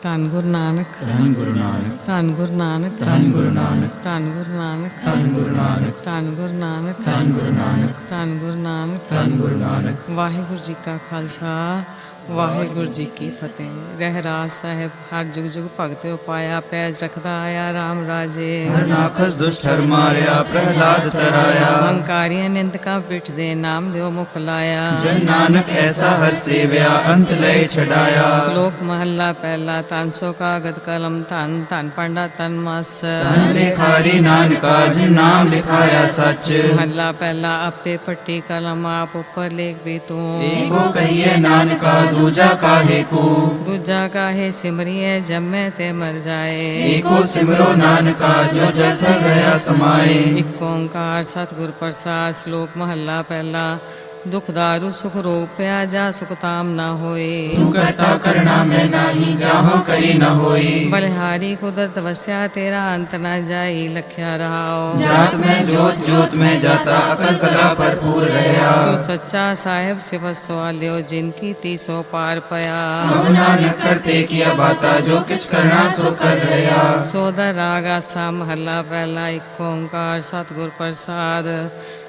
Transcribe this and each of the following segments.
ਧੰਨ ਗੁਰੂ ਨਾਨਕ, ਧੰਨ ਗੁਰੂ ਨਾਨਕ, ਧੰਨ ਗੁਰੂ ਨਾਨਕ, ਧੰਨ ਗੁਰੂ ਨਾਨਕ, ਧੰਨ ਗੁਰੂ ਨਾਨਕ, ਧੰਨ ਗੁਰੂ ਨਾਨਕ, ਧੰਨ ਗੁਰੂ ਨਾਨਕ, ਧੰਨ ਗੁਰੂ ਨਾਨਕ, ਧੰਨ ਗੁਰੂ ਨਾਨਕ। ਧੰਨ ਗੁਰੂ ਨਾਨਕ। ਵਾਹਿਗੁਰੂ ਜੀ ਕਾ ਖਾਲਸਾ, ਵਾਹਿਗੁਰੂ ਜੀ ਕੀ ਫਤਿਹ। ਰਹਿਰਾਜ ਸਾਹਿਬ ਹਰ ਜੁਗ ਜੁਗ ਭਗਤਿ ਉਪਾਇਆ, ਪੈਜ ਰਖਦਾ ਆਇਆ ਰਾਮ ਰਾਜੇ। ਹਰਨਾਖਸ ਦੁਸ਼ਟ ਹਰ ਮਾਰਿਆ, ਪ੍ਰਹਿਲਾਦ ਤਰਾਇਆ। ਹੰਕਾਰੀਆਂ ਨਿੰਦਕਾਂ ਪਿੱਠ ਦੇ, ਨਾਮ ਦਿਓ ਮੁਖ ਲਾਇਆ। ਜਨ ਨਾਨਕ ਐਸਾ ਹਰ ਸੇਵਿਆ, ਅੰਤ ਲੈ ਛਡਾਇਆ। ਸ਼ਲੋਕ ਮਹੱਲਾ ਪਹਿਲਾ। ਧੰਨ ਸੋ ਕਾਗਦ ਕਲਮ, ਧੰਨ ਧੰਨ ਪਾਂਡਾ ਤਨ ਮਸ। ਧੰਨ ਲਿਖਾਰੀ ਨਾਨਕਾ, ਜਿਨ ਨਾਮ ਲਿਖਾਇਆ ਸੱਚ। ਮਹੱਲਾ ਪਹਿਲਾ। ਆਪੇ ਪੱਟੀ ਕਲਮ, ਆਪ ਉੱਪਰ ਲੇਖ ਵੀ ਤੂੰ। ਏਕੋ ਕਹੀਏ ਨਾਨਕਾ, ਦੂਜਾ ਕਾਹੇ ਕੋ। ਦੂਜਾ ਕਾਹੇ ਸਿਮਰੀਏ, ਜੰਮੇ ਤੇ ਮਰ ਜਾਏ। ਏਕੋ ਸਿਮਰੋ ਨਾਨਕਾ, ਜੋ ਜਥ ਗਿਆ ਸਮਾਏ। ਇਕ ਓੰਕਾਰ ਸਤਿਗੁਰ ਪ੍ਰਸਾਦ। ਸ਼ਲੋਕ ਮਹੱਲਾ ਪਹਿਲਾ। ਦੁਖ ਦਾਰੂ ਸੁਖ ਰੋਗ ਪਿਆ, ਜਾ ਸੁਖ ਤਾਮ ਨਾ ਹੋਏ। ਤੂੰ ਕਰਤਾ ਕਰਣਾ ਮੈਂ ਨਾਹੀ, ਜਾਹੋ ਕਰੀ ਨ ਹੋਈ। ਬਲਿਹਾਰੀ ਕੁਦਰਤ ਵਸਿਆ, ਤੇਰਾ ਅੰਤ ਨਾ ਜਾਈ, ਲਖਿਆ ਰਹਾਓ। ਜਾਤ ਮੈਂ ਜੋਤ, ਜੋਤ ਮੈਂ ਜਾਤਾ, ਅਕਲ ਕਲਾ ਭਰਪੂਰ ਰਹਾ। ਤੂੰ ਸੱਚਾ ਸਾਹਿਬ ਸਿਵ ਸਵਾਲਿਓ, ਜਿਨ ਕੀ ਤੀਸੋ ਪਾਰ ਪਿਆ। ਕਹੁ ਨਾਨਕ ਕਰਤੇ ਕੀਆ ਬਾਤਾ, ਜੋ ਕਿਛ ਕਰਨਾ ਸੋ ਕਰ ਰਹਾ। ਸੋਦਰ ਰਾਗ ਆਸਾ ਮਹੱਲਾ ਪਹਿਲਾ। ਇਕ ਓੰਕਾਰ ਸਤਿਗੁਰ ਪ੍ਰਸਾਦ।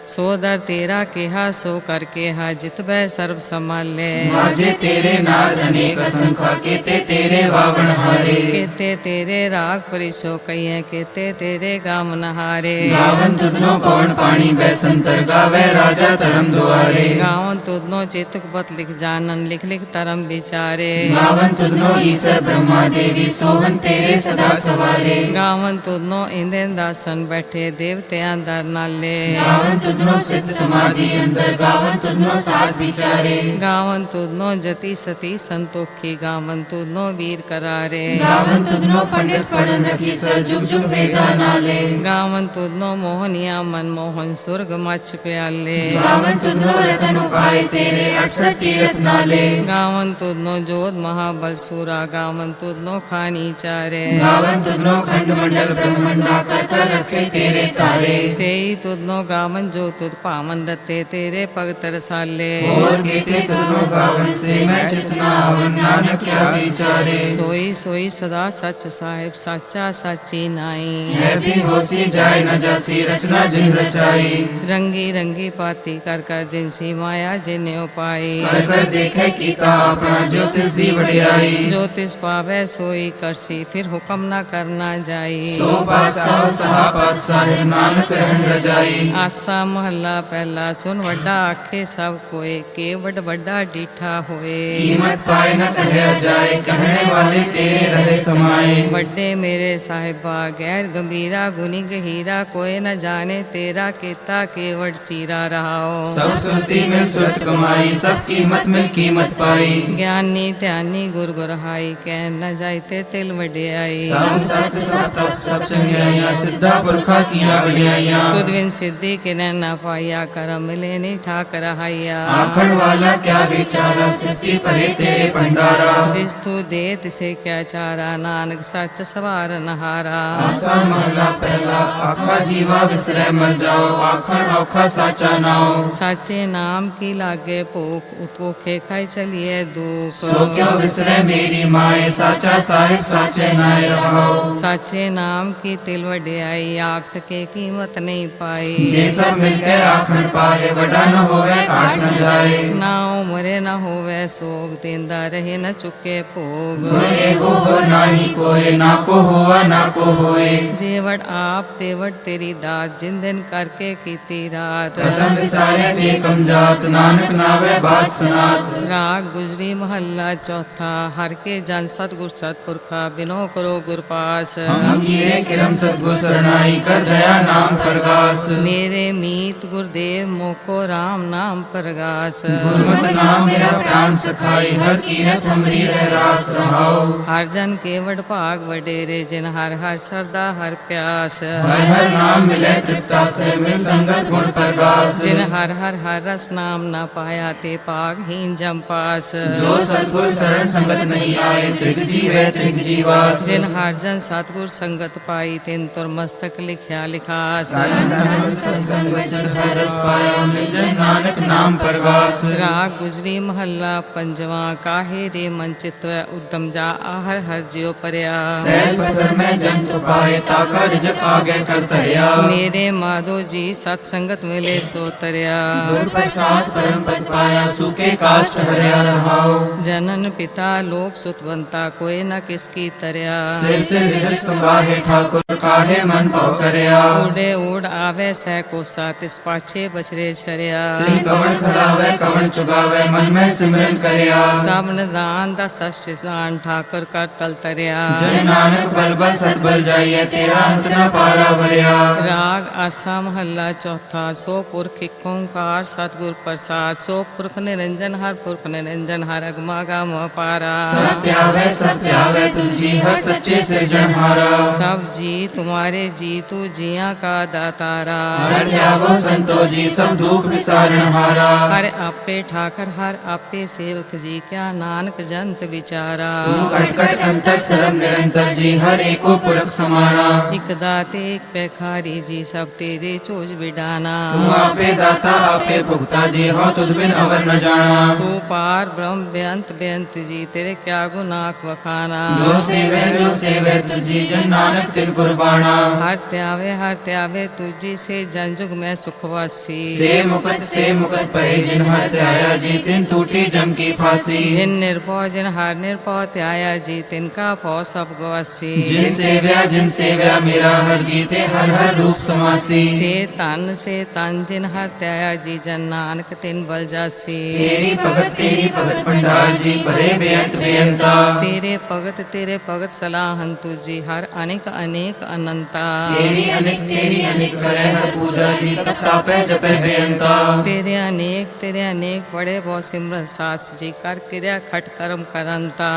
ਸੋਦਰ ਤੇਰਾ ਕਿਹਾ, ਸੋ ਕਰ ਕਿਹਾ, ਜਿਤ ਬੈ ਸਰਬ ਸੰਭਾਲੇ। ਮਾਝੇ ਤੇਰੇ ਨਾਦ ਅਨੇਕ ਅਸੰਖਾ, ਕੇਤੇ ਤੇਰੇ ਵਾਵਣ ਹਾਰੇ। ਕੇਤੇ ਤੇਰੇ ਰਾਗ ਪਰਿਸੋ ਕਈਐ, ਕੇਤੇ ਤੇਰੇ ਗਾਮ ਨਹਾਰੇ। ਗਾਵਨ ਤੁਧਨੋ ਪਵਨ ਪਾਣੀ ਬੈ ਸੰਤਰ, ਗਾਵੇ ਰਾਜਾ ਧਰਮ ਦੁਆਰੇ। ਗਾਵਨ ਤੁਧਨੋ ਚੇਤੁਕ ਬਤ ਲਿਖ ਜਾਨਨ, ਲਿਖ ਲਿਖ ਧਰਮ ਵਿਚਾਰੇ। ਗਾਵਨ ਤੁਧਨੋ ਈਸਰ ਬ੍ਰਹਮਾ ਦੇਵੀ, ਸੋਹਨ ਤੇਰੇ ਸਦਾ ਸਵਾਰੇ। ਗਾਵਨ ਤੁਧਨੋ ਇੰਦਨ ਦਾਸਨ, ਬੈਠੇ ਦੇਵਤਿਆਂ ਦਰ ਨਾਲੇ। ਗਾਵਨ ਤੁਧਨੋ ਸਿੱਧ ਸਮਾਧੀ ਅੰਦਰ, ਗਾਵਨ ਤੁਧਨੋ ਸਾਧ ਵਿਚਾਰੇ। ਗਾਵਨ ਤੁਧਨੋ ਜਤੀ ਸਤੀ ਸੰਤੋਖੀ, ਗਾਵਨ ਤੁਧਨੋ ਵੀਰ ਕਰਾਰੇ। ਗਾਵਨ ਤੁਧਨੋ ਪੰਡਿਤ ਪੜਨ ਰਖੀ, ਸਰ ਜੁਗ ਜੁਗ ਵੇਦਾ ਨਾਲੇ। ਗਾਵਨ ਤੁਧਨੋ ਮੋਹਨੀਆ ਮਨ ਮੋਹਨ, ਸੁਰਗ ਮਛ ਪਿਆਲੇ। ਗਾਵਨ ਤੁਧਨੋ ਰਤਨ ਉਪਾਏ, ਤੇਰੇ 68 ਤੀਰਥ ਨਾਲੇ। ਗਾਵਨ ਤੁਧਨੋ ਜੋਧ ਮਹਾਬਲ ਸੂਰਾ, ਗਾਵਨ ਤੁਧਨੋ ਖਾਨੀ ਚਾਰੇ। ਗਾਵਨ ਤੁਧਨੋ ਖੰਡ ਮੰਡਲ ਬ੍ਰਹਮੰਡਾ, ਕਰ ਕਰ ਰਖੇ ਤੇਰੇ ਤਾਰੇ। ਸੇਈ ਤੁਧਨੋ ਗਾਵਨ ਜੋ ਤੁਧ ਭਾਵਨ ਰਤੇ, ਤੇਰੇ ਭਗਤ ਰਸਾਲੇ। ਹੋਰ ਕੀਤੇ ਤੁਧਨੋ ਗਾਵਨ, ਸੇ ਮੈਂ ਚਿਤਨਾ ਆਵਨ, ਨਾਨਕ ਕਿਆ ਵਿਚਾਰੇ। ਸੋਈ ਸੋਈ ਸਦਾ ਸੱਚ ਸਾਹਿਬ, ਸਾਚਾ ਸਾਚੀ ਨਾਈ। ਹੈ ਵੀ ਹੋਸੀ ਜਾਏ ਨ ਜਾਸੀ, ਰਚਨਾ ਜਿਨ ਰਚਾਈ। ਰੰਗੀ ਰੰਗੀ ਪਾਤੀ ਕਰ ਕਰ, ਜਿਨਸੀ ਮਾਇਆ ਜਿਨੇ ਉਪਾਈ। ਕਰ ਕਰ ਦੇਖੇ ਕੀਤਾ ਆਪਣਾ, ਜੋ ਤਿਸ ਦੀ ਵਡਿਆਈ। ਜੋ ਤਿਸ ਪਾਵੈ ਸੋਈ ਕਰਸੀ, ਫਿਰ ਹੁਕਮ ਨਾ ਕਰਨਾ ਜਾਈ। ਸੋ ਪਾਤਸ਼ਾਹ ਸਹਾ ਪਾਤਸ਼ਾਹ, ਨਾਨਕ ਰਹਿਣ ਰਜਾਈ। ਆਸਾ ਮਹੱਲਾ ਪਹਿਲਾ। ਸੁਨ ਵੱਡਾ ਆਖੇ ਸਭ ਕੋਏ, ਕੇ ਵੱਡ ਵੱਡਾ ਡੀਠਾ ਹੋਏ। ਕੀਮਤ ਪਾਏ ਨ ਕਹਿਆ ਜਾਏ, ਕਹਿਣੇ ਵਾਲੇ ਤੇਰੇ ਰਹੇ ਸਮਾਏ। ਵੱਡੇ ਮੇਰੇ ਸਾਹਿਬਾ, ਗੈਰ ਗੰਭੀਰਾ ਗੁਨੀ ਗਹੀਰਾ, ਕੋਏ ਨ ਜਾਣੇ ਤੇਰਾ ਕੀਤਾ, ਕੇਵੜ ਚੀਰਾ ਰਹਾਓ। ਸਭ ਸੁਰਤੀ ਮਿਲ ਸੁਰਤ ਕਮਾਈ, ਸਭ ਕੀਮਤ ਮਿਲ ਕੀਮਤ ਪਾਈ। ਗਿਆਨੀ ਧਿਆਨੀ ਗੁਰ ਗੁਰਹਾਈ, ਕਹਿ ਨ ਜਾਈ ਤੇ ਤਿਲ ਵਡਿਆਈ। ਸਭ ਸਤ ਸਭ ਤਪ ਸਭ ਚੰਗਿਆਈਆਂ, ਸਿੱਧਾ ਪੁਰਖਾ ਕੀਆਂ ਵਡਿਆਈਆਂ। ਤੁਧ ਬਿਨ ਸਿੱਧੀ ਕਿਨੈ ਨਾ ਪਾਇਆ, ਕਰਮ ਮਿਲੇ ਨੀ ਠਾਕ ਰਹਾਈਆ। ਆਖਣ ਵਾਲਾ ਕਿਆ ਵਿਚਾਰਾ, ਸਿੱਧੀ ਭਰੇ ਤੇਰੇ ਭੰਡਾਰਾ। ਜਿਸ ਤੂੰ ਦੇ ਤਿਸੇ ਕਿਆ ਚਾਰਾ, ਨਾਨਕ ਸੱਚ ਸਵਾਰ ਨਹਾਰਾ। ਆਸਾ ਮਹਲਾ ਪਹਿਲਾ। ਆਖਾ ਜੀਵਾ ਵਿਸਰੈ ਮਰ ਜਾਓ, ਆਖਣ ਔਖਾ ਸਾਚਾ ਨਾਉ। ਸਾਚੇ ਨਾਮ ਕੀ ਲਾਗੇ ਭੂਖ, ਉਤੋਖੇ ਖਾਈ ਚਲੀਏ ਦੁਖ। ਸੋ ਕਿਉ ਵਿਸਰੈ ਮੇਰੀ ਮਾਏ, ਸਾਚਾ ਸਾਹਿਬ ਸਾਚੇ ਨਾਏ ਰਹਾਓ। ਸਾਚੇ ਨਾਮ ਕੀ ਤਿਲ ਵਡਿਆਈ, ਆਖਤ ਕੇ ਕੀਮਤ ਨਹੀਂ ਪਾਈ। ਜੇ ਸਭ ਮਿਲ ਕੇ ਆਖਣ ਪਾਏ, ਵੱਡਾ ਨ ਹੋਵੇ ਘਾਟ ਨ ਜਾਏ। ਨਾ ਉਮਰੇ ਨਾ ਹੋਵੇ ਸੋਗ, ਦੇਂਦਾ ਰਹੇ ਨ ਚੁੱਕੇ ਭੋਗ। ਗੁਰ ਏਕੋ ਹੋ ਨਾਹੀ ਕੋਏ, ਨਾ ਕੋ ਹੋਆ ਨਾ ਕੋ ਹੋਏ। ਜੇਵੜ ਆਪ ਤੇਵੜ ਤੇਰੀ ਦਾਤ, ਜਿਨ ਦਿਨ ਕਰਕੇ ਕੀਤੀ ਰਾਤ। ਕਸਮ ਵਿਸਾਰੇ ਤੇ ਕਮਜਾਤ, ਨਾਨਕ ਨਾਵੇ ਬਾਤ ਸਨਾਤ। ਰਾਗ ਗੁਜਰੀ ਮਹੱਲਾ ਚੌਥਾ। ਹਰ ਕੇ ਜਨ ਸਤਿਗੁਰ ਸਤਿਪੁਰਖਾ, ਬਿਨੋ ਕਰੋ ਗੁਰ ਪਾਸ। ਹਮ ਕੀਏ ਕਿਰਮ ਸਤਗੁਰ ਸਰਨਾਈ, ਕਰ ਦਇਆ ਨਾਮ ਪ੍ਰਗਾਸ। ਮੇਰੇ ਮੀਤ ਗੁਰਦੇਵ ਮੋਕੋ ਰਾਮ ਨਾਮ ਪ੍ਰਗਾਸ। ਗੁਰਮਤਿ ਨਾਮ ਮੇਰਾ ਪ੍ਰਾਨ ਸਖਾਈ, ਹਰ ਕੀਰਤ ਹਮਰੀ ਰਹਿ ਰਾਸ ਰਹਾਓ। ਹਰ ਜਨ ਕੇਵੜ ਭਾਗ ਵਡੇਰੇ, ਜਿਨ ਹਰ ਹਰ ਸਰਦਾ ਹਰ ਪਿਆਸ। ਹਰ ਹਰ ਨਾਮ ਮਿਲੇ ਤ੍ਰਿਪਤਾ ਸੇ, ਮਿਲ ਸੰਗਤ ਗੁਣ ਪ੍ਰਗਾਸ। ਜਿਨ ਹਰ ਹਰ ਹਰ ਰਸ ਨਾਮ ਨਾ ਪਾਇਆ, ਤੇ ਭਾਗਹੀਨ ਜਮ ਪਾਸ। ਜੋ ਸਤਗੁਰ ਸਰਣ ਸੰਗਤ ਨਹੀਂ ਆਏ, ਤ੍ਰਿਗ ਜੀਵੇ ਤ੍ਰਿਗ ਜੀਵਾਸ। ਜਿਨ ਹਰ ਜਨ ਸਤਿਗੁਰ ਸੰਗਤ ਪਾਈ, ਤਿਨ ਤੁਰ ਮਸਤਕ ਲਿਖਿਆ ਲਿਖਾਸ। ਸੰਗ ਵਿੱਚ ਰਸ ਪਾਇਆ, ਮਿਲ ਜਨ ਨਾਨਕ ਨਾਮ ਪ੍ਰਗਾਸ। ਰਾਗ ਗੁਜਰੀ ਮਹੱਲਾ ਪੰਜਵਾ। ਕਾਹੇ ਰੇ ਮਨ ਚਿਤਵੈ ਉਦਮ ਜਾ, ਆਹਰ ਹਰ हर जियो परिया। सैल पत्थर में जंत पाए ताका रिजक आगे कर तरिया। मेरे माधो जी सत्संगत मिले सो तरिया। गुर प्रसाद परम पद पाया सूखे काष्ठ हरिया रहाओ। जनन पिता लोक सुतवंता कोई न किसकी तरिया। सिर से रिजक संभाहे ठाकुर काहे मन पौ करया। उड़े उड़ आवे सह को सात इस पाछे बछरे छरिया। तिल कवण खलावे कवण चुगावे मन में सिमरन करया। सब दान दस दान ठाकुर कर तल तरिया। जन नानक बल बल सतबल जाइए तेरा अंत न पारा भरिया। राग आसा महला चौथा। सो पुरख एक ओंकार सतगुर प्रसाद। सो पुरख निरंजन हर पुरख निरंजन हर अगमागम पारा। सत्यावे तुझी हर सच्चे सिरजनहारा। सब जी तुम्हारे जी तू जिया का दातारा। हर त्यागो संतो जी सब दुख विसारणहारा। हर आपे ठाकर हर आपे सेवक जी क्या नानक जंत विचारा। तू कटकट अंतर सरम निरंतर जी हर एको पुरख समाना। एक दाते एक पैखारी जी सब तेरे चोज बिडाना। तू आपे दाता आपे भुगता जी हो तुझ बिन अवर न जाना। तू पार ब्रह्म बेअंत बेअंत जी तेरे क्या गुनाख वखाना। जो सेवे तुझी जन नानक तिन कुर्बाना। हर त्यावे तुझी से जन जुग में सुखवासी। से मुकत पहे जिन हर त्याया जी तिन टूटी जम की फांसी। जिन निर्भौ जिन हर निर्भौ त्याया जी तिनका भौ सब गवासी। जिन सेव्या मेरा हर जीते हर हर रूप समासी। से तन जिन हर त्याया जी जन नानक तिन बल जासी। तेरी भगत पंडार जी परे बेअंत बेअंता। तेरे भगत सलाहन तुझी हर अनेक अनेक अनंता। तेरी अनेक करे हर पूजा जी तप तापे जपे बेअंता। तेरे अनेक बड़े बहु सिमरन सास जी कर क्रिया खट कर्म करंता।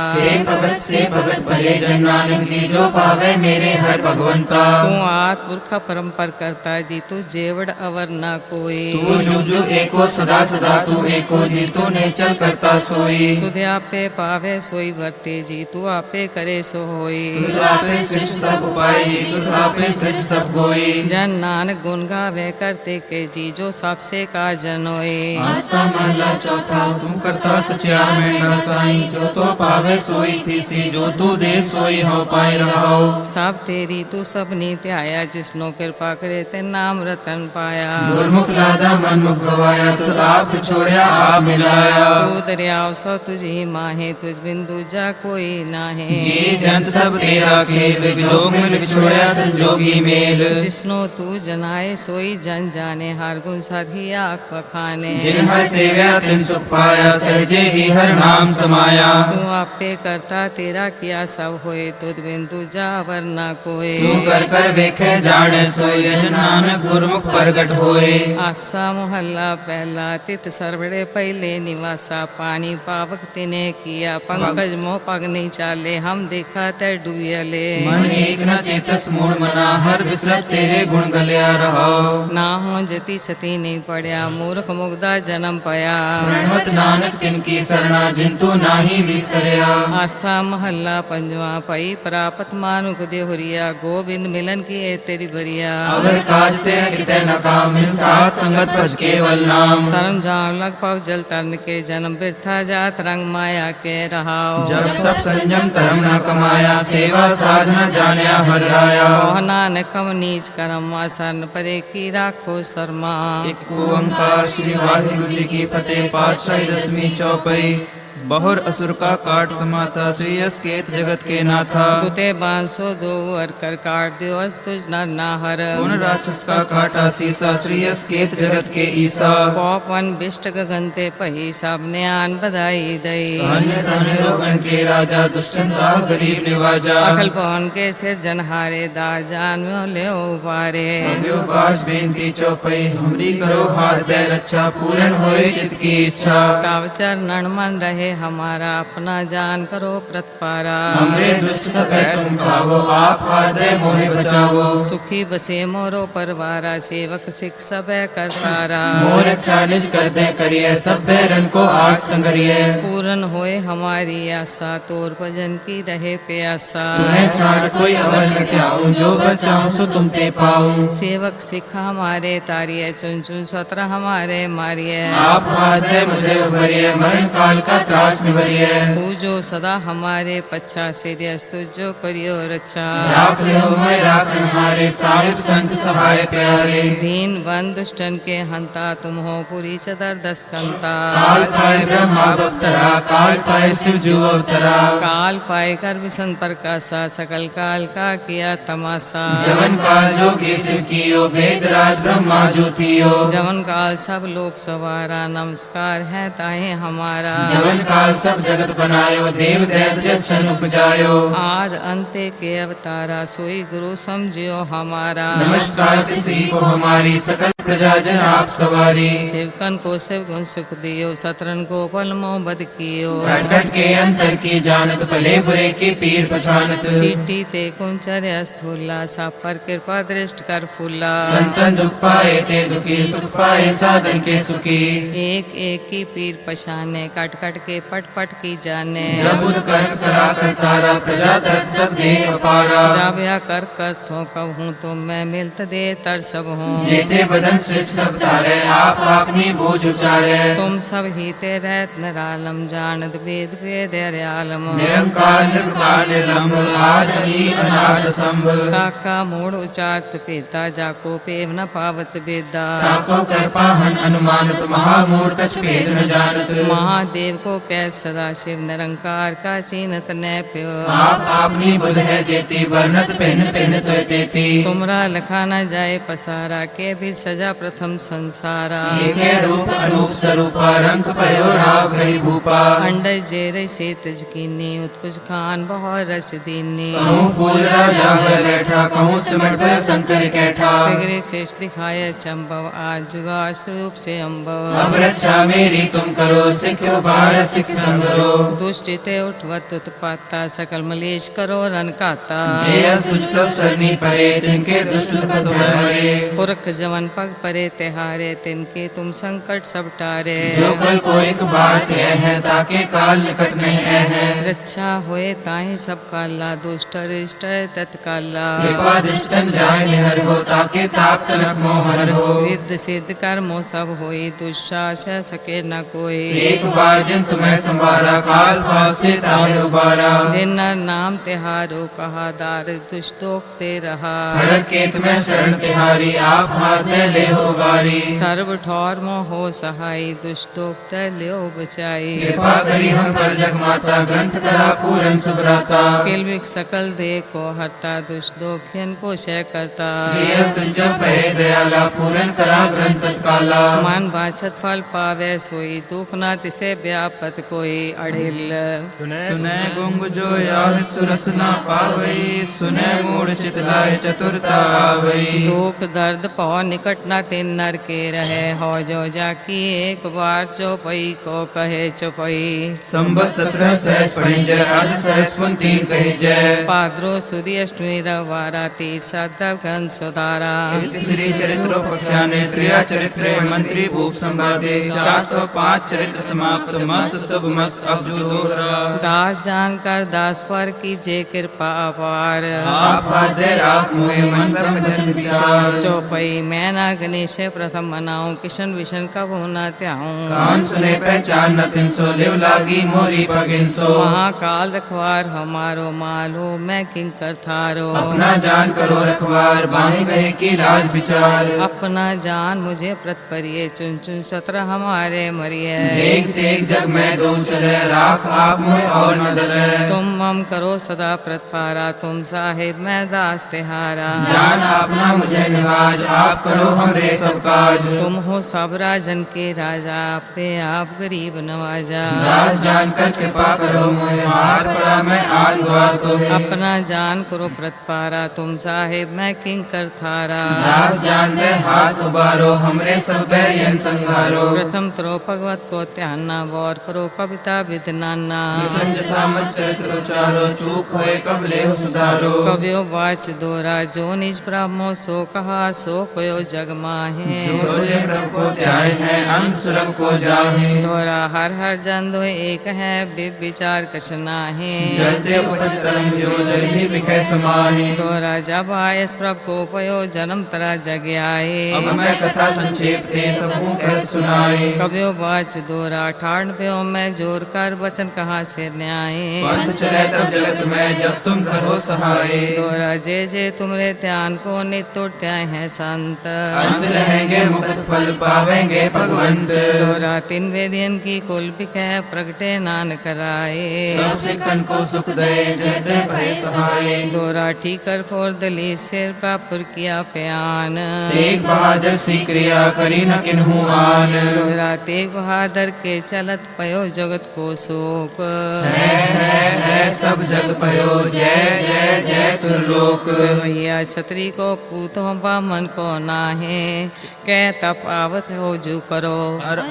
से भगत भले जन नानक जी जो पावे मेरे हर भगवंता। तू आत पुरख परंपर करता जी तू जेवड़ अवर न कोई। तू जो एको सदा तू एको जी तू नेचल करता सोई। तुझे आपे पावे सोई वर्ते जी तू आपे करे सो होई। तुझ आपे सृज सब उपाय जी तुझ आपे सृज सब होई। जन नानक गुण गावे करते के जी जो सबसे का जनोए। आसा महला चौथा। तू करता सचियार मेंढा साई जो तो पावे सोई थी सी जो तू दे सोई हो पाए रहाओ। सब तेरी तू सब नीति आया जिसनो कृपा करे ते नाम रतन पाया। गुरमुख लादा मन मुख गवाया तुझ आप छोड़या आप मिलाया। तू दरियाव सो तुझी माहे तुझ बिंदु जा कोई नाहे। जी जन सब तेरा खेल जोग में बिछोड़या संजोगी मेल। जिसनो तू जनाए सोई जन जाने हर गुण साधी आँख बखाने। जिन हर सेव्या तिन सुख पाया सहजे ही हर नाम समाया। तू आपे करता तेरा किया सब होए तुद बिंदु जा वरना कोई। तू कर वेखे जाने सोई जन नानक गुरमुख प्रगट होए। आसा मोहल्ला पहला तित सरवड़े पहले निवासा पानी पावक तिने किया पंकज मोह पग नहीं चाले हम देखा ते डूयले। मन एक न चेतस मूढ़ मना हर विसरत तेरे गुण गलिया रहो। ना हो जति सती नहीं पड़या मूर्ख मुग्धा जन्म पया। प्रणवत नानक तिनकी सरना जिंतु नाही विसरया। आसा महल्ला पंजवा पई प्रापत मानुक देहुरिया गोविंद मिलन की ए तेरी भरिया। अगर काज तेरे किते न काम मिल साथ संगत भज केवल नाम। शर्म जाम लग पाव जल तरन के जन्म बिरथा जात रंग माया के रहाओ। जब तब संयम धर्म न कमाया सेवा साधना जानिया हर राया। नानक कम नीच करम आसन परे की राखो शर्मा। एक ओंकार श्री वाहिगुरु जी की फतेह। पातशाही दसवीं चौपाई। बहुर असुर का काट समाता श्री अस्केत जगत के नाथा। तुते बांसो दो वर कर काट दियो अस तुझ नर नाहर। कौन राक्षस का काटा सीसा श्री अस्केत जगत के ईसा। पौपन बिष्ट गगनते पही सबने आन बधाई दई। धन्य धन्य रोगन के राजा दुष्टंता गरीब निवाजा। अखल पवन के सिर जनहारे दास जान में ले उबारे। बाज बेनती चौपाई। हमरी करो हाथ दे रक्षा पूर्ण होए चित की इच्छा। तव चरणन मन रहे हमारा अपना जान करो प्रतपारा। हमरे दुष्ट सब तुम खावो आप हाथ दे मोहि बचावो। सुखी बसे मोरो परवारा सेवक सिख सब करतारा। मोर अच्छा निज कर दे करिए सब बैरन को आज संगरिए। पूर्ण होए हमारी आशा तोर भजन की रहे प्यासा। तुम्हें छाड़ कोई अवर न त्याऊं जो बचाऊं सो तुम ते पाऊं। सेवक सिख हमारे तारिये चुन चुन सत्र हमारे मारिये। आप हाथ दे मुझे उबरिए मरण काल का त्रास पास निवरिय पूजो सदा हमारे पच्छा से अस्तु जो करियो रक्षा राख लो मैं राख हमारे साहिब संत सहाय प्यारे दीन बंद दुष्टन के हंता तुम हो पुरी चदर दस कंता काल पाए ब्रह्मा अवतरा काल पाए शिव जू अवतरा काल पाए कर विसन प्रकाशा सकल काल का किया तमाशा जवन काल जो के शिव कियो वेद राज ब्रह्मा ज्योतियो जवन काल सब लोक सवारा नमस्कार है ताहे हमारा जवन काल सब जगत बनायो देव दैत जक्षण उपजायो आद अंते के अवतारा सोई गुरु समझियो हमारा नमस्कार तिसी को हमारी सकल प्रजाजन आप सवारी शिवकन को शिव गुण सुख दियो सतरन को पल मोह बद कियो घट घट के अंतर की जानत भले बुरे के पीर पछानत चीटी ते कुंचर्य स्थूला सा पर कृपा दृष्ट कर फूला संतन दुख पाए ते दुखी सुख पाए साधन के सुखी एक एक की पीर पछाने कट कट के पट पट की जाने जब उद कर्क करा कर तारा प्रजा तरत तब दे अपारा जाव्या कर थो कहूँ तो मैं मिलत दे तर सब हूँ जेते बदन से सब तारे आप अपनी बोझ उचारे तुम सब ही ते रहत निरालम जानत वेद वेद आलम निरंकार निर्विकार निर्लंब आदि अनाद संभ काका मूड उचारत पिता जाको पेव न पावत वेदा ताको कर पाहन अनुमानत महामूढ़ कछ भेद न जानत महादेव को कै सदा शिव निरंकार का चीनत न प्यो आप अपनी बुध है जेती वर्णत पिन पिन तो तेती तुमरा लखा न जाए पसारा के भी सजा प्रथम संसारा एक रूप अनूप स्वरूपा रंग पयो राव हरि भूपा अंड जेर से तजकीनी उत्पुज खान बहुत रस दीनी कहूँ फूल राजा भय बैठा कहूँ सिमट भय शंकर कैठा सिगरे शेष दिखाए चंबव आज जुगा स्वरूप से अम्बव अब रक्षा मेरी तुम करो सिखो बार सिख संगरो दुष्ट ते उठवत उत्पाता सकल मलेश करो रन काता जयस दुष्ट सरनी परे तिनके दुष्ट दुख मरे पुरख जवन पग परे तिहारे तिनके तुम संकट सब टारे जो कल को एक बार तय है ताके काल निकट नहीं है रक्षा होए ताहि सब काला दुष्ट रिष्ट तत्काला कृपा दुष्टन जाय निहर हो ताके ताप तनक मोहर हो विद्ध सिद्ध कर्मो सब होई दुष्शास सके न कोई एक बार जिन तुम्हें संभारा काल फास्ते ताय उबारा जिन नाम तिहारो कहा दार दुष्टोक ते रहा खड़क के तुम्हें शरण तिहारी आप हाथ ले हो बारी सर्व ठौर मोह सहाय दुष्टोक्त ल्यो बचाई कृपा करी हम पर जग माता ग्रंथ करा पूरन सुभराता किलविक सकल दे को हरता दुष्ट दोखियन को शय करता श्रेयस जब पहे दयाला पूरन करा ग्रंथ तत्काला मान बाछत फल पावे सोई दुख ना तिसे व्यापत कोई अड़िल सुने गुंग जो याह सुरस न पावई सुने मूढ़ चितलाय चतुरता आवई दुख दर्द पौ निकट न तिन नर के रहे हो जो जाकी एक बार चौपई को कहे चौपई संबत 17 सहस पढ़ी जय अर्ध सहस पुंती कही जय पाद्रो सुदी अष्टमी रवारा तीर साधव घन सुधारा श्री चरित्रो पख्याने त्रिया चरित्रे मंत्री भूप संवादे 405 चरित्र समाप्त मस्त शुभ मस्त अब्जु दोहरा दास जानकर दास पर की जे कृपा अपार आप आद्य राख मोहे मन ब्रह्म जन विचार चौपई मैं ना गणेश प्रथम मनाऊं किशन विशन कब होना त्याऊं कान सुने पहचान न तिन सो लिव लागी मोरी पगिन सो महाकाल रखवार हमारो मालो मैं किंकर थारो अपना जान करो रखवार बाहें गए की लाज विचार अपना जान मुझे प्रतपरिये चुन चुन 17 हमारे मरिए देख देख जग में दो चले राख आप मोह और न दले तुम मम करो सदा प्रतपारा तुम साहिब मैं दास तिहारा जान आपना मुझे निवाज आप करो हमरे सब काज तुम हो सब राजन के राजा पे आप गरीब नवाजा दास जानकर कृपा करो मोहे हार पड़ा मैं आज द्वार तो है अपना जान करो प्रतपारा तुम साहिब मैं किंकर थारा दास जान दे हाथ उबारो हमरे सब बैरियन संघारो प्रथम तरो भगवत को ध्याना वौर करो कविता विदनाना संजता मत चरित्र उचारो चूक होए कब ले सुधारो कव्यो वाच दोरा जो निज ब्रह्मो सो कहा सो कयो जग माहे जो जे प्रभु को त्याय है अंत सुरग को जाहे दोहरा हर हर जन दो एक है विचार कछ नाहे जलते उपज तरंग जो जल ही बिखै समाहे दोहरा जब आए इस प्रभु को पयो जन्म तरा जग आए अब मैं कथा संक्षेप ते सबको कह सुनाए कब्यो बाच दोहरा ठाड़ पे मैं जोर कर वचन कहाँ से न्याय पंथ चले तब जगत में जब तुम करो सहाय दोहरा जे तुमरे ध्यान को नित त्याय है संत अंत रहेंगे मुक्त फल पावेंगे भगवंत दोहरा तीन वेदियन की कुल बिकै प्रगटे नान कराए सब सिखन को सुख दे जगत भय सहाय दोहरा ठीकर फोर दली सिर प्रापुर किया प्यान तेग बहादुर सी क्रिया करी न किन्हु आन दोहरा तेग बहादुर के चलत पयो जगत को शोक है सब जग पयो जय जय जय सुरलोक भैया छतरी को पूतो बामन को नाहे कह तप आवत हो जू करो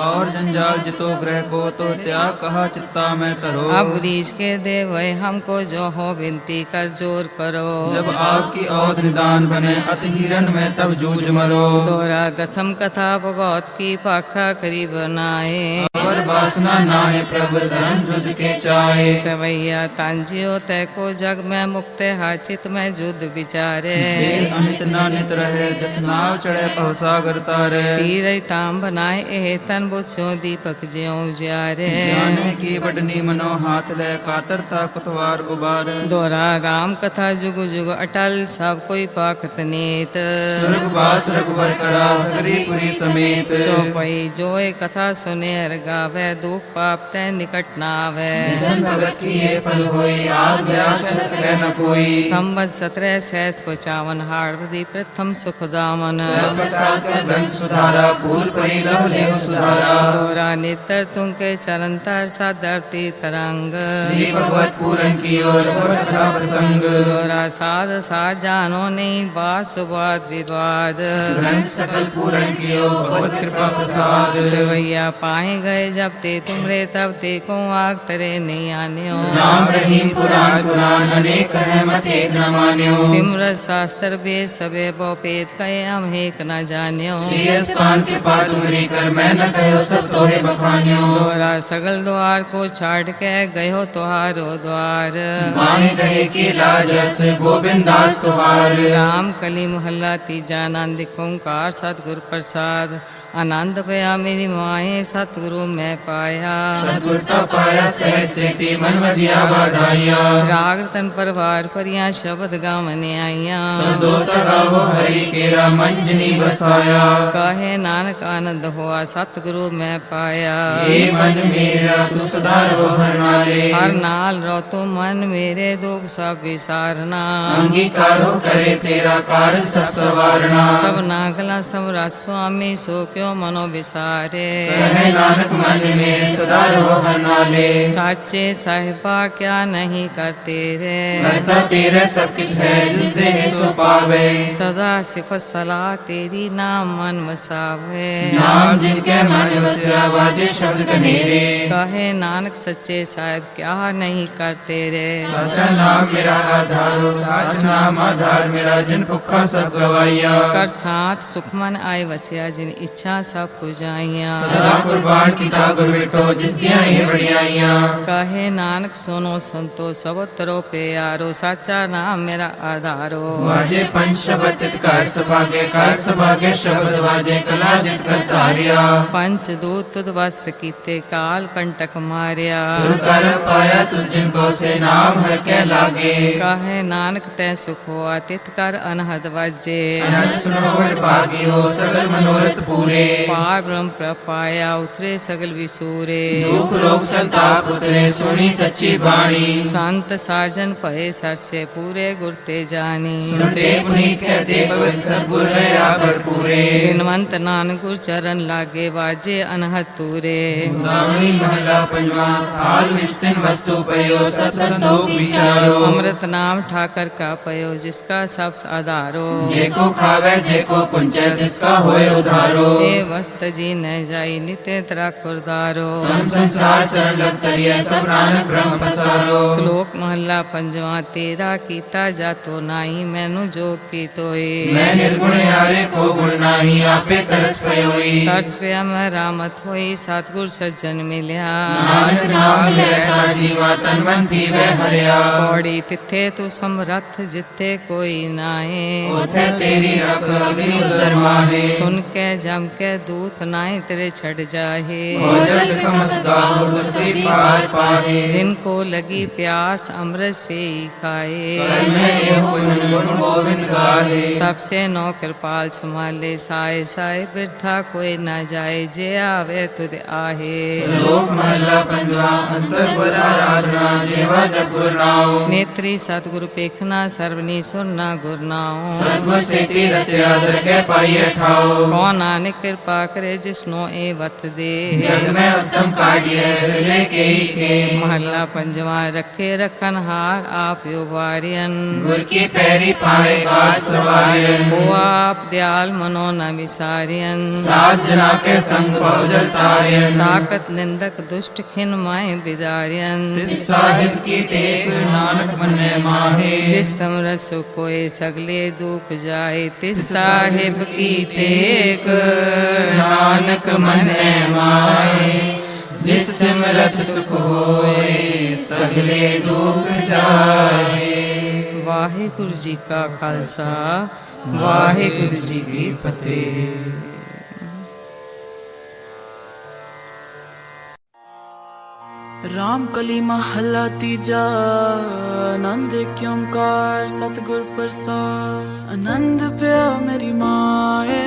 और जंजाल जितो ग्रह को तो त्याग कहा चित्ता में तरो अब रीछ के देव हमको जो हो विनती कर जोर करो जब आपकी औध निदान बने अति हिरण में तब जूझ मरो दोहरा दसम कथा भगवत की पाखा करी बनाए और वासना नाहे प्रभु धर्म युद्ध के चाहे सवैया तांजियो तय को जग में मुक्त हर चित में युद्ध विचारे वेद अमित न नित रहे जस नाव चढ़े पह सागर तारे तीर ताम बनाए ए तन बुझो दीपक ज्यों जारे जाने की बडनी मनो हाथ ले कातरता कुतवार गुबार दोहरा राम कथा जुग जुग अटल सब कोई पाखत नीत स्वर्गवास रघुवर करा सगरीपुरी समेत चौपई जोय कथा सुने हर गावे दुख पाप तय निकट नावे जिसन भगत की ये फल होई आग व्यास सह न कोई संबत 17 सहस 55 हार्दी प्रथम सुख दामन प्रसाद कर ग्रंथ सुधारा भूल परी लव लेव सुधारा दोहरा नितर तुम के चरण तर सा धरती तरंग श्री भगवत पूरन की ओर कथा प्रसंग दोहरा साध साध जानो नहीं बात सुबाद विवाद ग्रंथ सकल पूरन की ओर भगवत कृपा प्रसाद सेवैया पाए गए जब ते तुमरे तब ते को आग तरे नहीं आन्यो राम रहीम पुराण पुराण अनेक है मत एक न मान्यो सिमरत शास्त्र वेद सबे बोपेद कहे हम एक न जान्यो श्रीयस पान कृपा तुमरी कर मैं न कहो सब तोहे बखान्यो दोहरा सगल द्वार को छाड़ के गयो तुहारो द्वार मांगे कहे के लाजस गोविंद दास तुहार राम कली मोहल्ला तीजा आनंद ओंकार सतगुरु प्रसाद आनंद पया मेरी माए सतगुरु मैं पाया सतगुरता पाया सहज सेती मन मजिया बाधाइया राग तन परवार परिया शब्द गावने आइया संदोता गावो हरि केरा मंजनी बसाया कहे नानक आनंद हुआ सतगुरु मैं पाया ये मन मेरा तू सदा रो हर नाले हर नाल रो तो मन मेरे दुख सब विसारना अंगीकारो करे तेरा कार्य सब सवारना सब नागला सब राज स्वामी सो क्यों मनो विसारे कहे नानक मन में सदा रो हर नाले साचे साहिबा क्या नहीं करते रे करता तेरे सब कुछ है जिस दे सो पावे सदा सिफत सलाह तेरी नाम मन वसावे नाम जिनके मन वसिया बाजे शब्द कनेरे कहे नानक सच्चे साहिब क्या नहीं करते रे साचा नाम मेरा आधारो साचा नाम आधार मेरा जिन भुखा सब गवाइया कर साथ सुखमन आए वसिया जिन इच्छा सब पुजाइया सदा कुर्बान किता गुरु बेटो जिस दिया ये बढ़ियाइया कहे नानक सुनो संतो सब तरो पे यारो साचा नाम मेरा आधारो वाजे पंच शब्द तितकार सभागे कार सभागे शब्द वाजे कला जित कर तारिया पंच दूत तुद वस कीते काल कंटक मारिया तू कर पाया तुझ जिनको से नाम हर के लागे कहे नानक तै सुख हुआ तित कर अनहद वजे अनंत सुनो बड़ भागी हो सकल मनोरथ पूरे पार ब्रह्म प्रपाया उतरे सगल विसूरे दुख रोग संताप उतरे सुनी सच्ची वाणी संत साजन पहे सर से पूरे गुरते जानी सुनते पुनीत कहते पवित्र सद्गुर रया भरपूरे बिनवंत नानक गुर चरण लागे बाजे अनहद तूरे दावनी महला पंजवा हाल विस्तिन वस्तु पयो सत्संतोख विचारो अमृत नाम ठाकर का पयो जिसका सब आधारो जेको खावे जेको पुंचे जिसका होए उधारो ये वस्त जी न जाई नित्य तरा खुरदारो तम संसार चरण लग तरिय सब नानक ब्रह्म पसारो श्लोक महला पंजवा तेरा कीता जातो नाई मैनू जोग की तोए मैं निर्गुण यारे को गुण नाही आपे तरस पयोई तरस पिया मैं रामत होई सतगुर सज्जन मिलिया नानक नाम लेता जीवा तन मन थी वह हरिया पौड़ी तिथे तू समरथ जिथे कोई नाहे उथे तेरी रख अग्नि उदर माहे सुन के जम के दूत नाए तेरे छड़ जाहे हो जग खमसगाहो ससी पार पाहे जिनको लगी प्यास अमृत से ही खाए कर में यह पुण्य गुण गोविंद गाहे सबसे नौ कृपाल संभाले साए साए बिरथा कोई ना जाए जे आवे तुद आहे श्लोक महला पंजवा अंतर गुर आराधना जेवा जप गुर नाओ नेत्री सतगुरु पेखना सर्वनी सुरना गुरनाओ सतगुर से तीरथ आदर के पाइए ठाओ कौन नानक कृपा करे जिसनो ए वत दे जग में उत्तम काटिए हृदय के ही के महला पंजवा रखे रखन हार आप योवारियन गुर की पैरी पाए काज सवारियन हो आप दयाल मनो न विसारियन सात जना के संग बहुजल तारियन साकत निंदक दुष्ट खिन माए बिदारियन तिस साहिब की टेक नानक मन्ने माहे जिस समरस कोय सगले दुख जाए तिस साहिब की टेक नानक मन्ने माहे जिस सिमरत सुख होए सगले दुख जाए वाहिगुरु जी का खालसा वाहिगुरु जी की फतेह। राम कली महला तीजा आनंद क्योंकार सतगुर प्रसाद आनंद प्या मेरी माए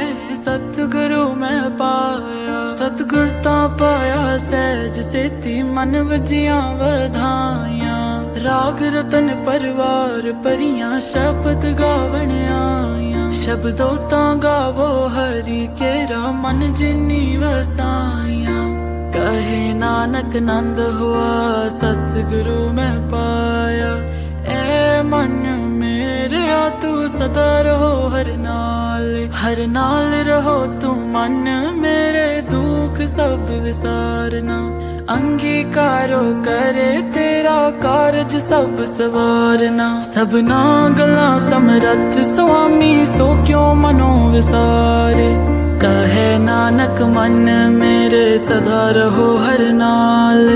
सतगुरु मैं पाया सतगुर ता पाया सहज सेती मन वजिया वधाइया राग रतन परवार परियां शब्द गावण आया शब्दों ता गावो हरि केरा मन जिनी वसाइया कहे नानक नंद हुआ सतगुरु मैं पाया ए मन मेरे तू सदा रहो हर नाल रहो तू मन मेरे दुख सब विसारना अंगीकारो करे तेरा कारज सब सवारना सबना गला समरथ स्वामी सो क्यों मनो विसारे कहे नानक मन मेरे सदा रहो हर नाल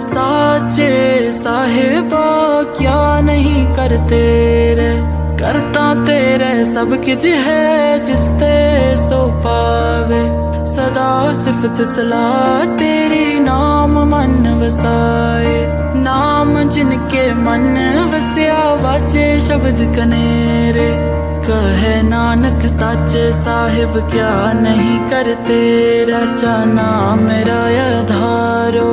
साचे साहिबा क्या नहीं करते रे करता तेरे सब किज है जिसते सो पावे सदा सिफत सलाह तेरी नाम मन वसाए नाम जिनके मन वस्या वाचे शब्द कनेरे कहे नानक साचे साहिब क्या नहीं करते सच्चा नाम मेरा आधारो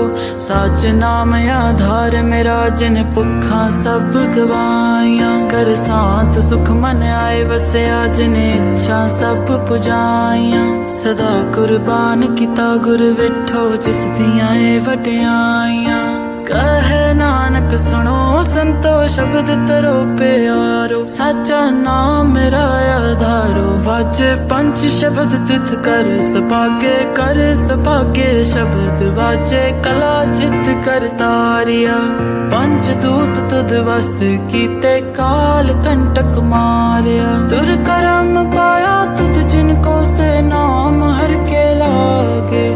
सच नाम आधार मेरा जिन भुखा सब गवाइया कर सांत सुख मन आए वसया जिन इच्छा सब पुजाइया सदा कुर्बान किता गुर विठो जिस दियां वड्याइया कहे नानक सुनो संतो शब्द तरो प्यारो साचा नाम मेरा आधारो वाजे पंच शब्द तिथ कर सपागे शब्द वाजे कला चित कर तारिया पंच दूत तुद वस कीते काल कंटक मारिया दुर करम पाया तुद जिनको से नाम हर के लागे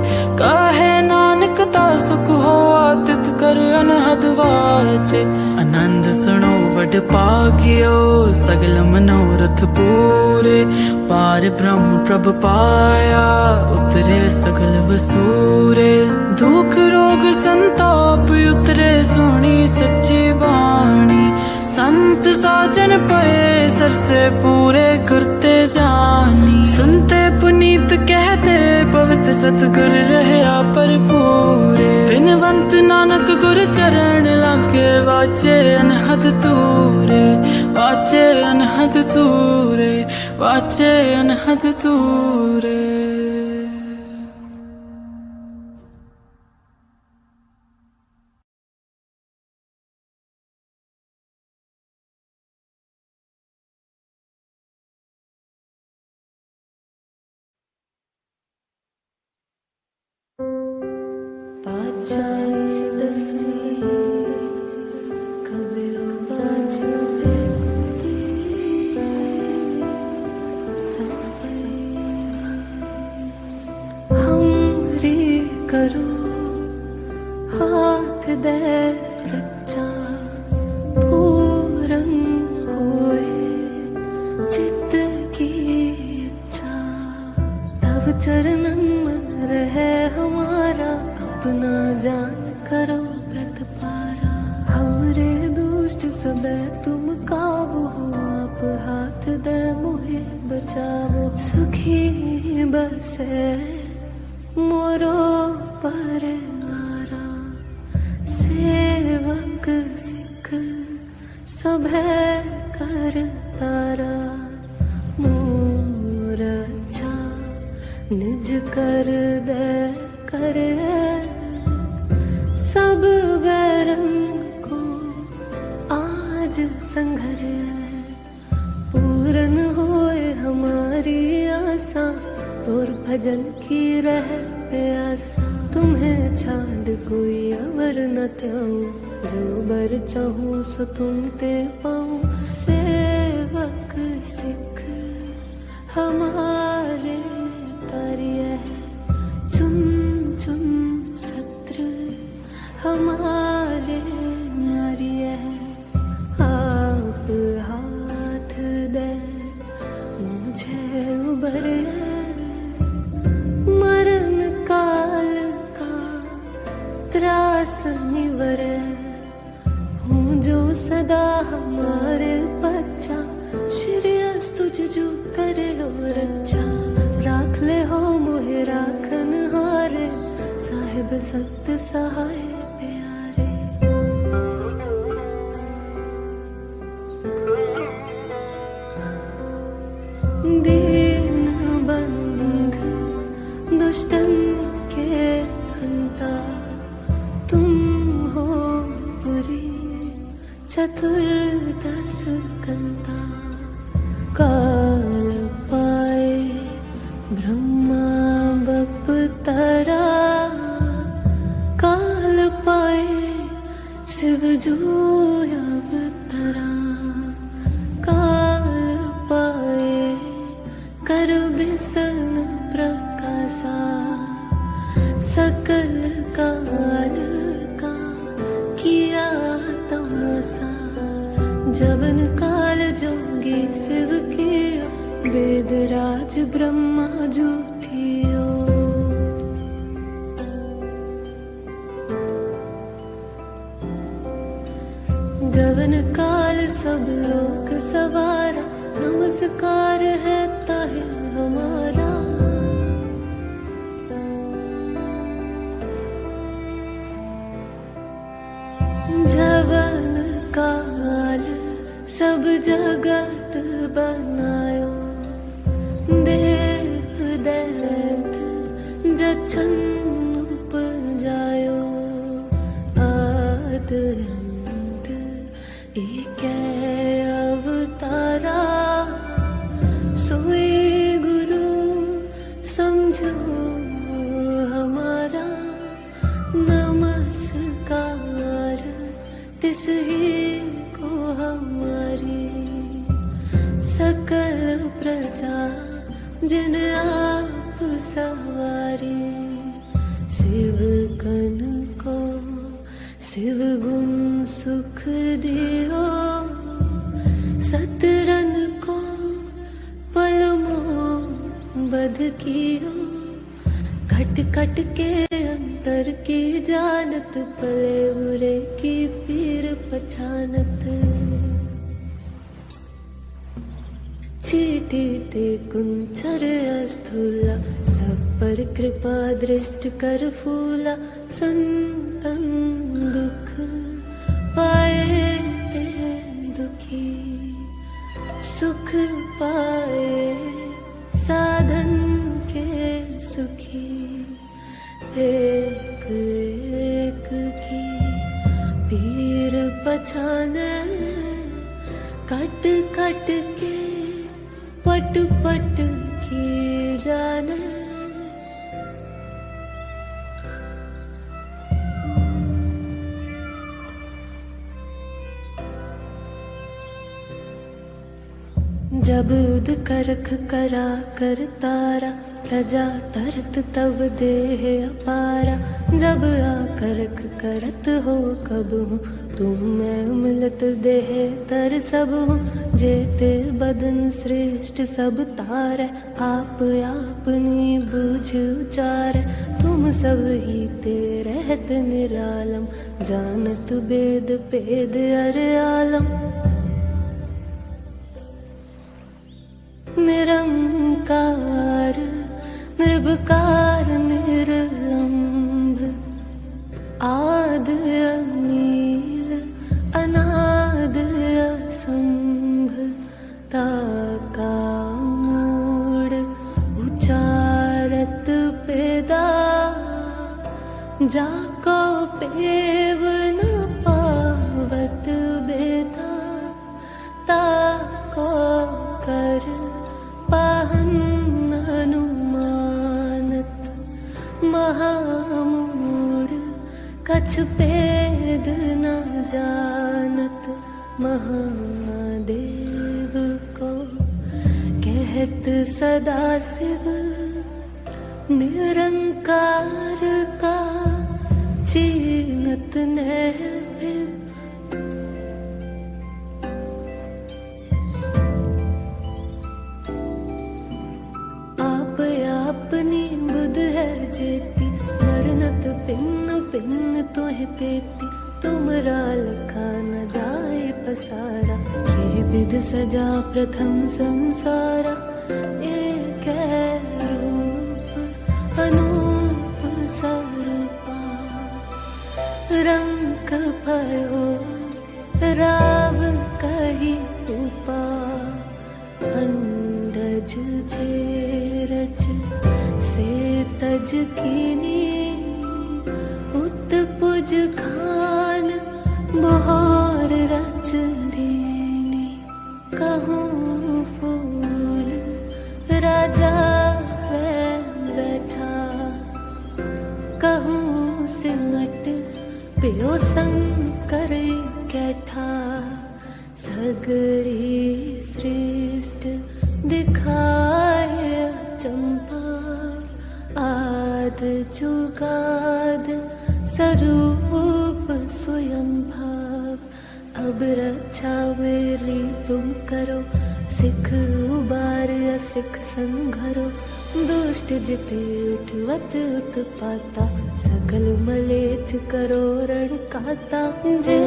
कहे नानक ता सुख हो आतित कर अनहद वाचे आनंद सुनो वड पागियो सगल मनोरथ पूरे पार ब्रह्म प्रभ पाया उतरे सगल वसूरे दुख रोग संताप उतरे सुनी सच्ची वाणी संत साजन पए सर से पूरे करते जानी सुनते पुनीत कहते पवित्र सतगुर रहया पर पूरे बिनवंत नानक गुर चरण लागे वाचे अनहद तूरे वाचे अनहद तूरे वाचे अनहद तूरे। पातशाही दसवीं कभी बाज बेनती चौपाई हमरी करो हाथ दे रचा पूरन होए चित्त की इच्छा तब चरणन मन रहे हमारा अपना जान करो व्रत पारा हमरे दुष्ट सब तुम काबू हो आप हाथ दे मुहे बचावो सुखी बसे मोरो पर लारा सेवक सिख सब कर तारा मोर अच्छा निज कर दे करे सब बैरन को आज संघर पूरन होए हमारी आशा तोर भजन की रह प्यासा तुम्हें छाड़ कोई अवर न त्याऊं जो बर चाहूं सो तुम ते पाऊं सेवक सिख हमारे तारिय है चुन चुन सत्र हमारे नारिय है आप हाथ दे मुझे उबर मरण काल का त्रास निवर हूँ जो सदा हमारे बच्चा श्रेयस तुझ जो करे हो रक्षा राख ले हो मोहे राखन हारे साहिब सत्य सहाय प्यारे दीन बंध दुष्टन के हंता तुम हो पुरी चतुर्दश कंता काल पाए ब्रह्मा बप तारा काल पाए शिव जो अवतरा काल पाए कर बिसन प्रकाशा सकल काल का किया तमसा जवन काल जोगी शिव कियो वेदराज ब्रह्मा जूठियो जवन काल सब लोक सवारा नमस्कार है ताहे हमारा जवन काल सब जगत बनायो देव दैत जछन उपजायो आद अंत एक अवतारा सोई गुरु समझो हमारा नमस्कार तिस ही को हमारी सकल प्रजा जिन आप सवारी शिव कन को शिव गुण सुख दियो सतरन को पलमो बध कियो खट खट के अंतर की जानत भले बुरे की पीर पछानत चीटी ते कुंचर अस्थूला सब पर कृपा दृष्ट कर फूला संतन दुख पाए ते दुखी सुख पाए साधन के सुखी एक एक की पीर पछाने कट कट के पट पट की जाने जब उद करख करा कर तारा, प्रजा तरत तब देह अपारा। जब आकरख करत हो कब हूँ, तुम मैं मिलत देह तर सब हूँ। जेते बदन श्रेष्ठ सब तारै, आप आपनी बूझ उचारै। तुम सब ही ते रहत निरालम, जानत वेद भेद अर आलम। निरंकार निर्विकार निर्लंभ, आद अनील अनाद असंभ। ताका मूढ़ उचारत पेदा, जाको पेव न पावत बेदा। ताको कर पाहन अनुमानत, महामूढ़ कछ पेद न जानत। महादेव को कहत सदा शिव, निरंकार का चीनत नह फिर। अपनी बुध है जेती, मरनत पिन्न पिन्न तोह तेती। तुमरा लखा न जाए पसारा, ये विध सजा प्रथम संसारा। एक रूप अनूप स्वरूपा, रंग भयो राव कही रूपा। अंडज रच से तज कीनी, उत्पुज खान बहार रच दीनी। कहूँ फूल राजा है बैठा, कहूँ सिमट पियो शंकर कैठा। सगरी श्रेष्ठ दिखाए चंपा, आद जुगाद स्वरूप स्वयं भाव। अब रक्षा मेरी तुम करो, सिख उबार असिख संघरो। दुष्ट जिते उठवत उत्पाता, सकल मलेच्छ करो रण काता। जे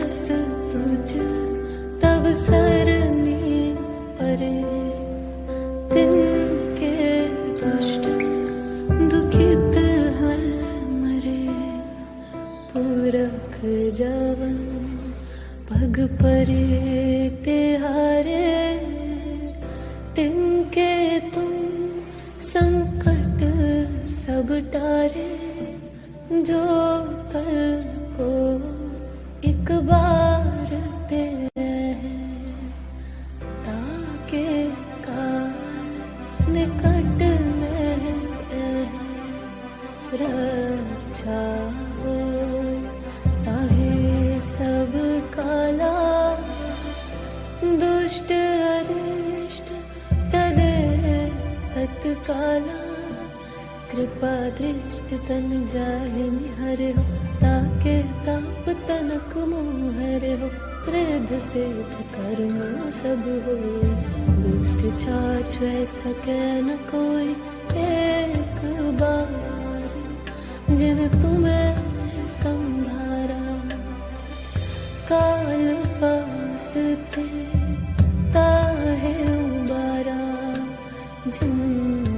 हस तुझ तब सरनी परे, तिनके दुष्ट दुखित है मरे। पुरख जवन पग परे तिहारे, तिनके तुम संकट सब टारे। जो कल को एक बार ते ताके काल निकट में रक्षा होय। ताहे सब काला दुष्ट अरिष्ट टले तत्काला। कृपा दृष्ट तन जाहि निहर हो, ताके ताप तनक मोहर हो। रिद्ध सिद्ध कर्म सब होय, दुष्ट छाछ सकै न कोई। एक बार जिन तुम्हें संभारा, काल फासते ताहे उबारा। जिन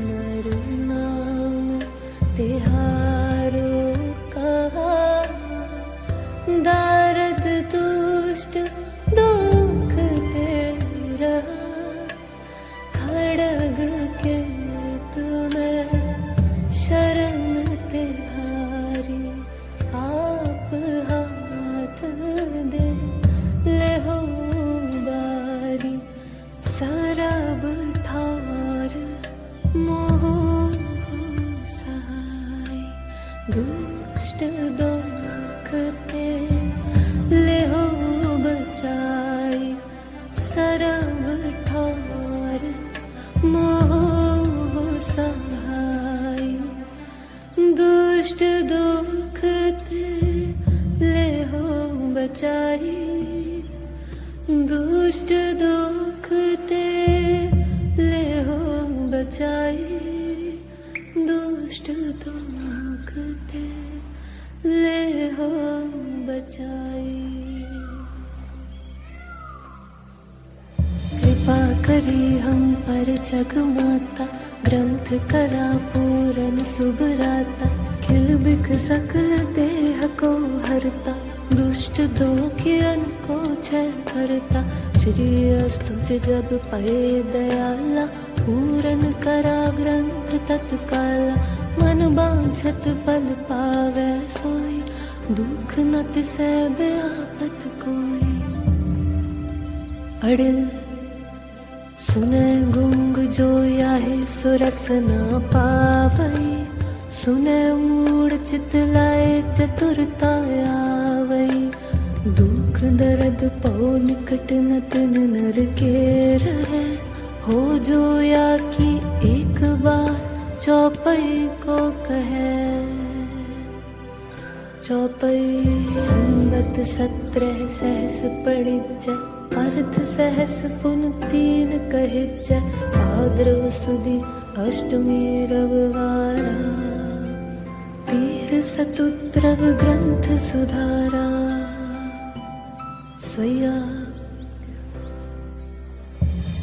नर नाम तिहारो कहा, दारद दुष्ट दुख दे रहा। खड़ग के तुम्हें शरण तिहारी, आप हाथ दे ले हो बारी। सरब ठार बचाई दुष्ट दुख ते ले हो बचाई दुष्ट दुख ते ले हो बचाई। कृपा करी हम पर जग माता ग्रंथ करा पूरन सुभराता खिल बिख सकल देह को हरता दुष्ट दोखियन को छय करता श्री अस्तुज जब पए दयाला पूरन करा ग्रंथ तत्काला मन बांछत फल पावै सोई दुख न तिसै व्यापत कोई। अड़िल सुने गुंग जो याहे सुरस न पावई सुने मूड चित लाए चतुरता आवई दुख दर्द पौ निकट न तिन नर के रहे हो जो या की एक बार चौपई को कहे। चौपई संबत 17 सहस पड़िज अर्थ सहस फुन 3 कहिज भाद्रव सुदी अष्टमी रविवारा तीर सतुद्रव ग्रंथ सुधारा। स्वया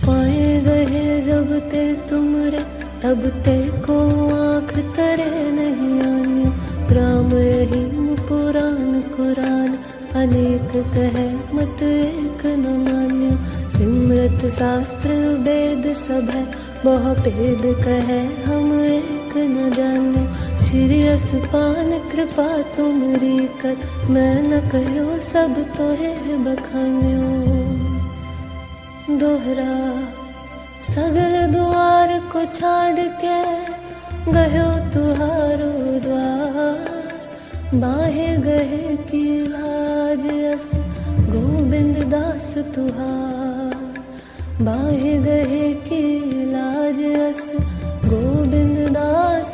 पाए गए जब ते तुमरे तब ते को आँख तरे नहीं आन्यो राम रहीम पुराण कुरान अनेक कहे मत एक न मान्यो सिमरत शास्त्र वेद सब है बहु भेद कहे हम एक न जान्यो श्री असपान कृपा तुमरी कर मैं न कहो सब तो है बखान्यो। दोहरा सगल द्वार को छाड़ के गयो तुहारो द्वार बाहे गहे की लाज अस गोविंद दास तुहार बाहे गहे की लाज अस गोविंद दास